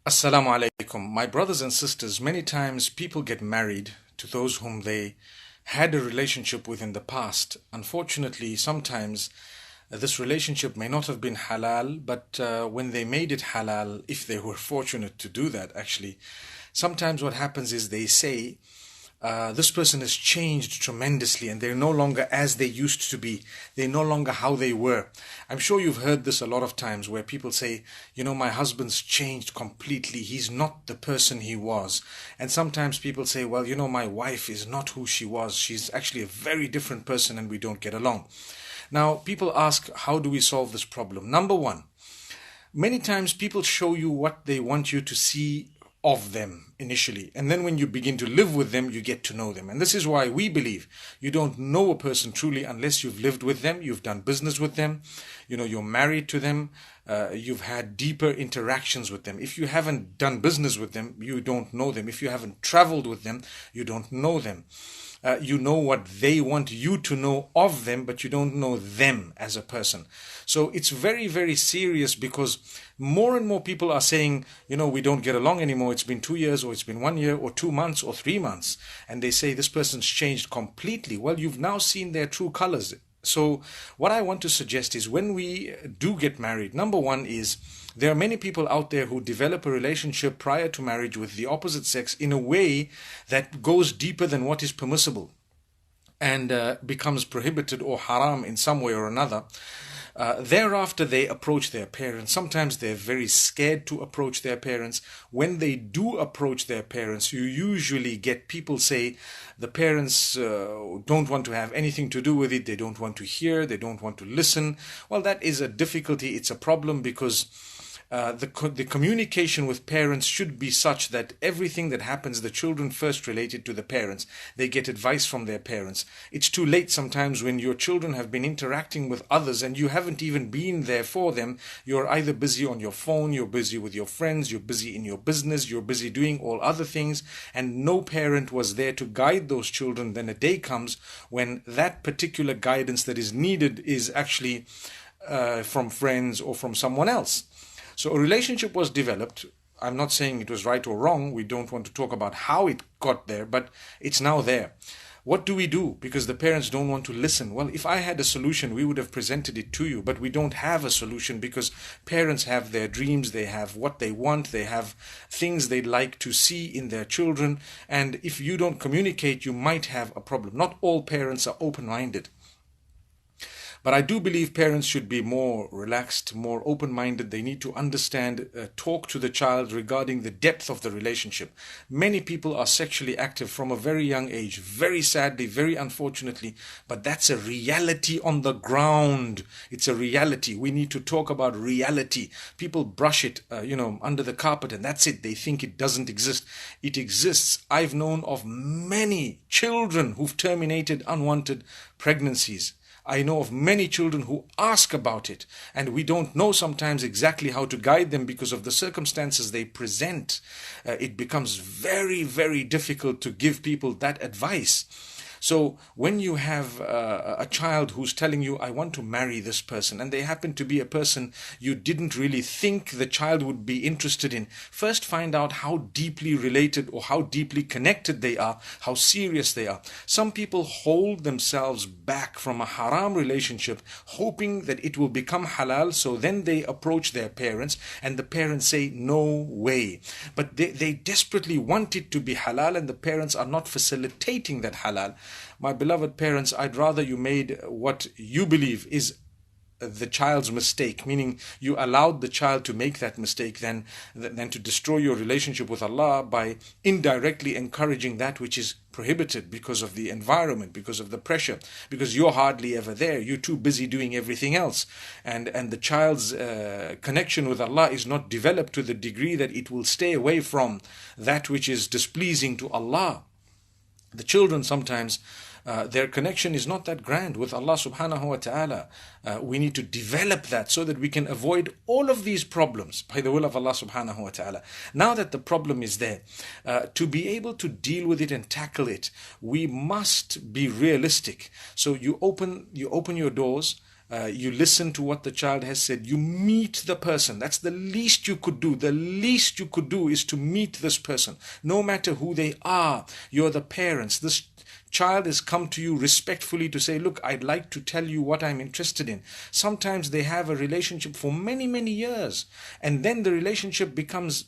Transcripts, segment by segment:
Assalamu alaikum. My brothers and sisters, many times people get married to those whom they had a relationship with in the past. Unfortunately, sometimes this relationship may not have been halal, but when they made it halal, if they were fortunate to do that, actually, sometimes what happens is they say, this person has changed tremendously and they're no longer as they used to be. They're no longer how they were. I'm sure you've heard this a lot of times where people say, my husband's changed completely. He's not the person he was. And sometimes people say, well, my wife is not who she was. She's actually a very different person and we don't get along. Now, people ask, how do we solve this problem? Number one, many times people show you what they want you to see of them initially, and then when you begin to live with them you get to know them. And this is why we believe you don't know a person truly unless you've lived with them, you've done business with them, you're married to them, you've had deeper interactions with them. If you haven't done business with them, you don't know them. If you haven't traveled with them, you don't know them. You know what they want you to know of them, but you don't know them as a person. So it's very, very serious, because more and more people are saying, we don't get along anymore. It's been 2 years, or it's been 1 year, or 2 months, or 3 months. And they say this person's changed completely. Well, you've now seen their true colors. So what I want to suggest is, when we do get married, number one is, there are many people out there who develop a relationship prior to marriage with the opposite sex in a way that goes deeper than what is permissible, and becomes prohibited or haram in some way or another. Thereafter, they approach their parents. Sometimes they're very scared to approach their parents. When they do approach their parents, you usually get people say the parents don't want to have anything to do with it. They don't want to hear. They don't want to listen. Well, that is a difficulty. It's a problem, because the communication with parents should be such that everything that happens, the children first relate it to the parents. They get advice from their parents. It's too late sometimes when your children have been interacting with others and you haven't even been there for them. You're either busy on your phone, you're busy with your friends, you're busy in your business, you're busy doing all other things, and no parent was there to guide those children. Then a day comes when that particular guidance that is needed is actually from friends or from someone else. So a relationship was developed. I'm not saying it was right or wrong. We don't want to talk about how it got there, but it's now there. What do we do? Because the parents don't want to listen. Well, if I had a solution, we would have presented it to you, but we don't have a solution, because parents have their dreams, they have what they want, they have things they'd like to see in their children, and if you don't communicate, you might have a problem. Not all parents are open-minded. But I do believe parents should be more relaxed, more open-minded. They need to understand, talk to the child regarding the depth of the relationship. Many people are sexually active from a very young age, very sadly, very unfortunately, but that's a reality on the ground. It's a reality. We need to talk about reality. People brush it, under the carpet, and that's it. They think it doesn't exist. It exists. I've known of many children who've terminated unwanted pregnancies. I know of many children who ask about it, and we don't know sometimes exactly how to guide them because of the circumstances they present. It becomes very, very difficult to give people that advice. So when you have a child who's telling you, I want to marry this person, and they happen to be a person you didn't really think the child would be interested in, first find out how deeply related or how deeply connected they are, how serious they are. Some people hold themselves back from a haram relationship, hoping that it will become halal, so then they approach their parents, and the parents say, no way. But they desperately want it to be halal, and the parents are not facilitating that halal. My beloved parents, I'd rather you made what you believe is the child's mistake, meaning you allowed the child to make that mistake, than to destroy your relationship with Allah by indirectly encouraging that which is prohibited because of the environment, because of the pressure, because you're hardly ever there. You're too busy doing everything else. And the child's connection with Allah is not developed to the degree that it will stay away from that which is displeasing to Allah. The children sometimes, their connection is not that grand with Allah subhanahu wa ta'ala. We need to develop that so that we can avoid all of these problems by the will of Allah subhanahu wa ta'ala. Now that the problem is there, to be able to deal with it and tackle it, we must be realistic. So you open your doors, You listen to what the child has said. You meet the person. That's the least you could do. The least you could do is to meet this person. No matter who they are, you're the parents. This child has come to you respectfully to say, look, I'd like to tell you what I'm interested in. Sometimes they have a relationship for many, many years, and then the relationship becomes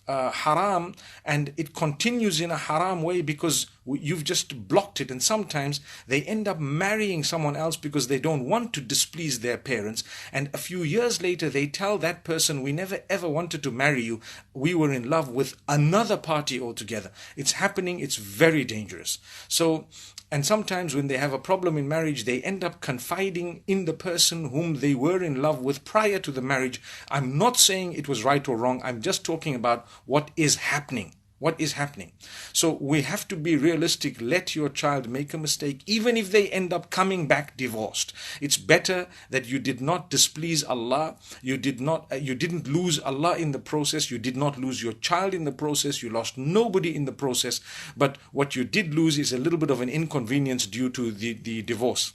haram, and it continues in a haram way because you've just blocked it. And sometimes they end up marrying someone else because they don't want to displease their parents, and a few years later they tell that person, we never ever wanted to marry you, we were in love with another party altogether. It's happening. It's very dangerous. So, and sometimes when they have a problem in marriage, they end up confiding in the person whom they were in love with prior to the marriage. I'm not saying it was right or wrong. I'm just talking about what is happening. What is happening? So we have to be realistic. Let your child make a mistake, even if they end up coming back divorced. It's better that you did not displease Allah. You didn't lose Allah in the process. You did not lose your child in the process. You lost nobody in the process. But what you did lose is a little bit of an inconvenience due to the divorce.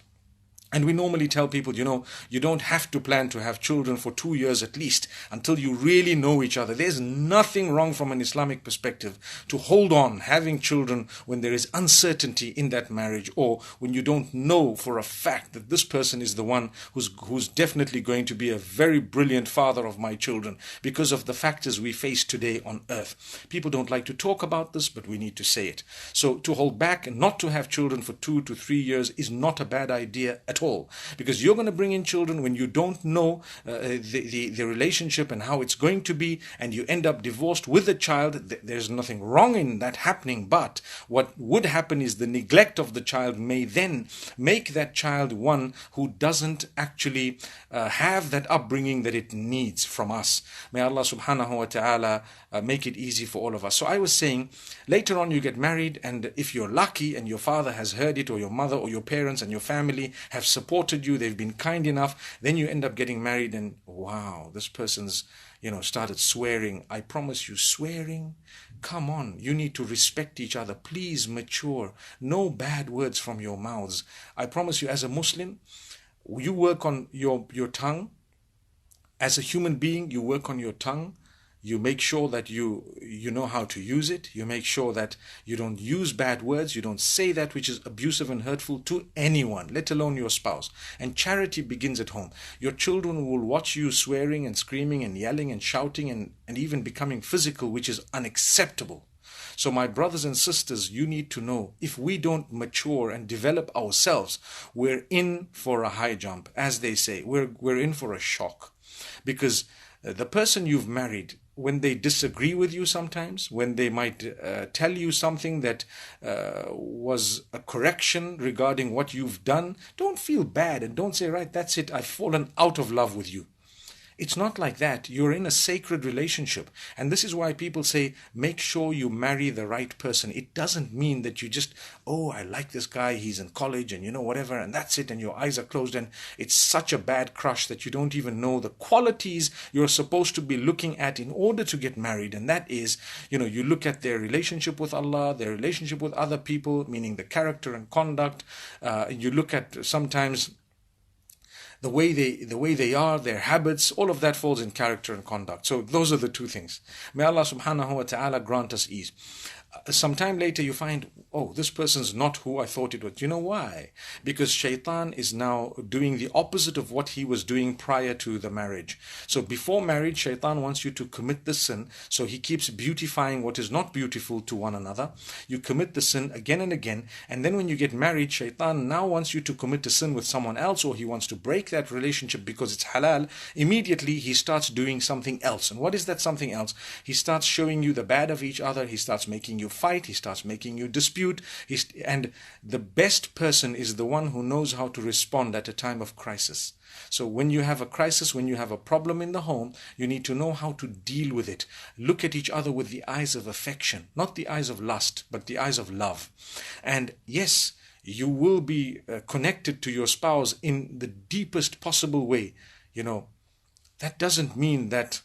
And we normally tell people, you don't have to plan to have children for 2 years at least until you really know each other. There's nothing wrong from an Islamic perspective to hold on having children when there is uncertainty in that marriage, or when you don't know for a fact that this person is the one who's definitely going to be a very brilliant father of my children, because of the factors we face today on earth. People don't like to talk about this, but we need to say it. So to hold back and not to have children for 2 to 3 years is not a bad idea at all, because you're going to bring in children when you don't know the relationship and how it's going to be, and you end up divorced with a child. There's nothing wrong in that happening, but what would happen is the neglect of the child may then make that child one who doesn't actually have that upbringing that it needs from us. May Allah subhanahu wa ta'ala make it easy for all of us. So I was saying, later on you get married, and if you're lucky and your father has heard it, or your mother or your parents and your family have supported you, they've been kind enough, then you end up getting married, and wow, this person's started swearing. I promise you, swearing, come on, you need to respect each other. Please mature. No bad words from your mouths. I promise you, as a Muslim, you work on your tongue. As a human being, you work on your tongue. You make sure that you know how to use it. You make sure that you don't use bad words. You don't say that which is abusive and hurtful to anyone, let alone your spouse. And charity begins at home. Your children will watch you swearing and screaming and yelling and shouting and even becoming physical, which is unacceptable. So my brothers and sisters, you need to know, if we don't mature and develop ourselves, we're in for a high jump. As they say, we're in for a shock. Because the person you've married, when they disagree with you sometimes, when they might tell you something that was a correction regarding what you've done, don't feel bad and don't say, right, that's it, I've fallen out of love with you. It's not like that. You're in a sacred relationship. And this is why people say, make sure you marry the right person. It doesn't mean that you just, oh, I like this guy, he's in college and whatever, and that's it, and your eyes are closed, and it's such a bad crush that you don't even know the qualities you're supposed to be looking at in order to get married. And that is, you look at their relationship with Allah, their relationship with other people, meaning the character and conduct. You look at sometimes the way they are, their habits, all of that falls in character and conduct. So those are the two things. May Allah subhanahu wa ta'ala grant us ease. Sometime later you find, oh, this person's not who I thought it was. You know why? Because shaitan is now doing the opposite of what he was doing prior to the marriage. So before marriage, shaitan wants you to commit the sin. So he keeps beautifying what is not beautiful to one another. You commit the sin again and again. And then when you get married, shaitan now wants you to commit a sin with someone else, or he wants to break that relationship because it's halal. Immediately he starts doing something else. And what is that something else? He starts showing you the bad of each other. He starts making you fight. He starts making you dispute. And the best person is the one who knows how to respond at a time of crisis. So when you have a crisis, when you have a problem in the home, you need to know how to deal with it. Look at each other with the eyes of affection, not the eyes of lust, but the eyes of love. And yes, you will be connected to your spouse in the deepest possible way. That doesn't mean that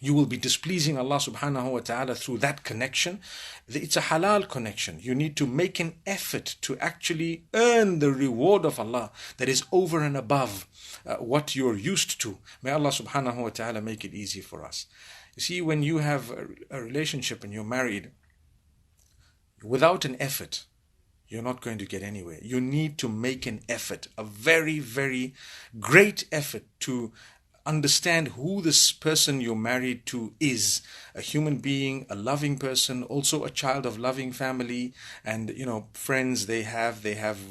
You will be displeasing Allah subhanahu wa ta'ala through that connection. It's a halal connection. You need to make an effort to actually earn the reward of Allah that is over and above what you're used to. May Allah subhanahu wa ta'ala make it easy for us. You see, when you have a relationship and you're married, without an effort, you're not going to get anywhere. You need to make an effort, a very, very great effort to understand who this person you're married to is. A human being, a loving person, also a child of loving family, and friends they have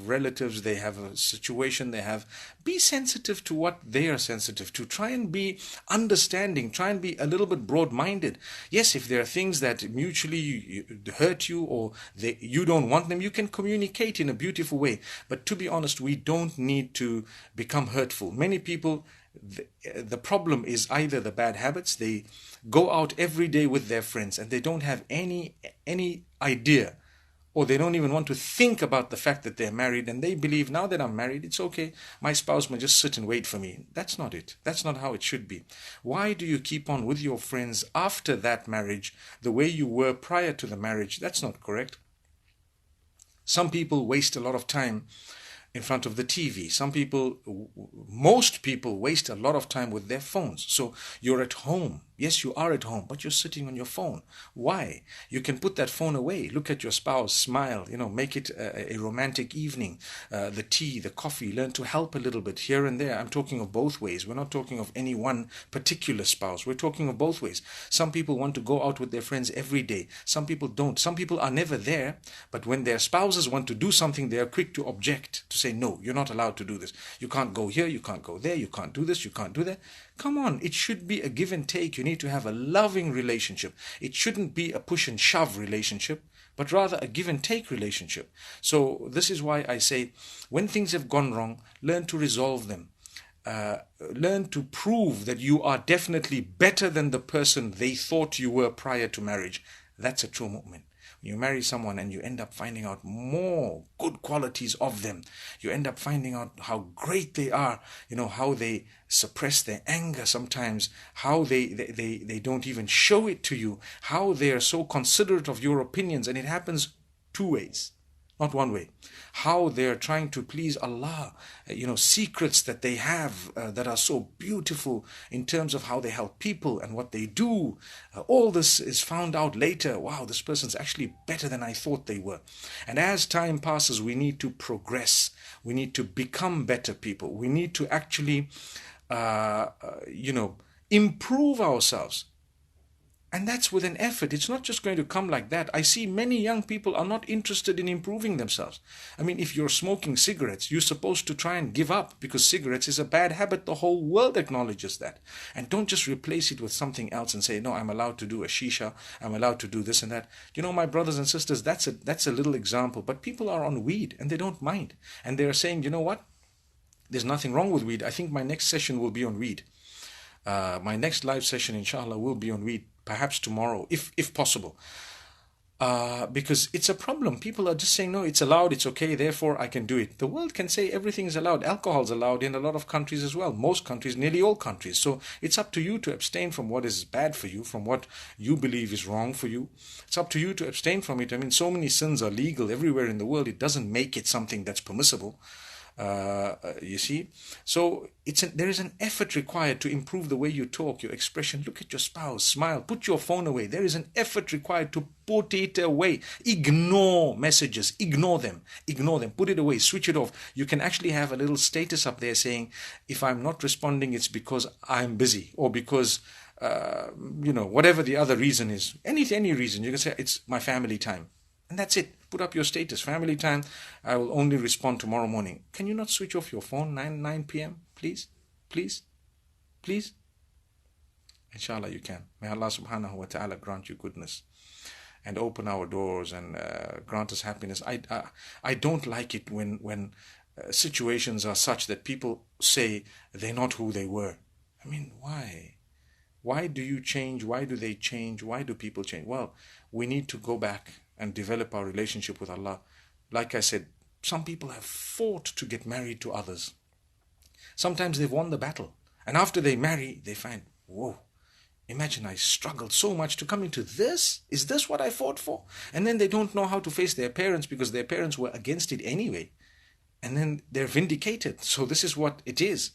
relatives, they have a situation they have. Be sensitive to what they are sensitive to. Try and be understanding, try and be a little bit broad-minded. Yes, if there are things that mutually hurt you or you don't want them, you can communicate in a beautiful way. But to be honest, we don't need to become hurtful. Many people, the problem is either the bad habits. They go out every day with their friends and they don't have any idea, or they don't even want to think about the fact that they're married, and they believe, now that I'm married, it's okay, my spouse may just sit and wait for me. That's not it. That's not how it should be. Why do you keep on with your friends after that marriage the way you were prior to the marriage? That's not correct. Some people waste a lot of time in front of the TV. Most people waste a lot of time with their phones. So you're at home. Yes, you are at home, but you're sitting on your phone. Why? You can put that phone away. Look at your spouse, smile, make it a romantic evening. The tea, the coffee, learn to help a little bit here and there. I'm talking of both ways. We're not talking of any one particular spouse. We're talking of both ways. Some people want to go out with their friends every day. Some people don't. Some people are never there, but when their spouses want to do something, they are quick to object, to say, no, you're not allowed to do this. You can't go here, you can't go there, you can't do this, you can't do that. Come on, it should be a give and take. You need to have a loving relationship. It shouldn't be a push and shove relationship, but rather a give and take relationship. So this is why I say, when things have gone wrong, learn to resolve them. Learn to prove that you are definitely better than the person they thought you were prior to marriage. That's a true mu'min. You marry someone and you end up finding out more good qualities of them. You end up finding out how great they are, how they suppress their anger sometimes, how they don't even show it to you, how they are so considerate of your opinions. And it happens two ways, not one way. How they're trying to please Allah, secrets that they have that are so beautiful in terms of how they help people and what they do. All this is found out later. Wow, this person's actually better than I thought they were. And as time passes, we need to progress. We need to become better people. We need to actually, improve ourselves. And that's with an effort. It's not just going to come like that. I see many young people are not interested in improving themselves. I mean, if you're smoking cigarettes, you're supposed to try and give up, because cigarettes is a bad habit. The whole world acknowledges that. And don't just replace it with something else and say, no, I'm allowed to do a shisha, I'm allowed to do this and that. My brothers and sisters, that's a little example. But people are on weed and they don't mind. And they're saying, you know what? There's nothing wrong with weed. I think my next session will be on weed. My next live session, inshallah, will be on weed. Perhaps tomorrow, if possible. Because it's a problem. People are just saying, no, it's allowed, it's okay, therefore I can do it. The world can say everything is allowed. Alcohol is allowed in a lot of countries as well. Most countries, nearly all countries. So it's up to you to abstain from what is bad for you, from what you believe is wrong for you. It's up to you to abstain from it. I mean, so many sins are legal everywhere in the world. It doesn't make it something that's permissible. You see, so there is an effort required to improve the way you talk, your expression. Look at your spouse, smile, put your phone away. There is an effort required to put it away. Ignore messages, ignore them, put it away, switch it off. You can actually have a little status up there saying, if I'm not responding, it's because I'm busy, or because whatever the other reason is. Any reason, you can say it's my family time. And that's it. Put up your status. Family time. I will only respond tomorrow morning. Can you not switch off your phone 9 p.m.? Please? Please? Please? Inshallah you can. May Allah subhanahu wa ta'ala grant you goodness and open our doors and grant us happiness. I don't like it when situations are such that people say they're not who they were. I mean, why? Why do you change? Why do they change? Why do people change? Well, we need to go back and develop our relationship with Allah. Like I said, some people have fought to get married to others. Sometimes they've won the battle. And after they marry, they find, whoa, Imagine I struggled so much to come into this. Is this what I fought for? And then they don't know how to face their parents because their parents were against it anyway. And then they're vindicated. So this is what it is.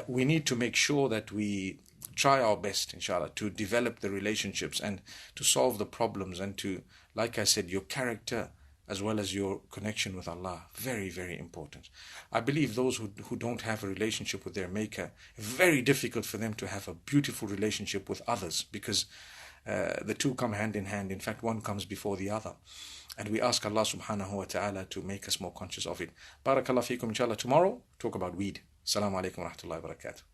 We need to make sure that we try our best, inshallah, to develop the relationships and to solve the problems and to, like I said, your character as well as your connection with Allah. Very, very important. I believe those who don't have a relationship with their Maker, very difficult for them to have a beautiful relationship with others because the two come hand in hand. In fact, one comes before the other. And we ask Allah subhanahu wa ta'ala to make us more conscious of it. Barakallah feekum, inshallah. Tomorrow, talk about weed. Assalamu alaikum wa rahmatullahi wa barakatuh.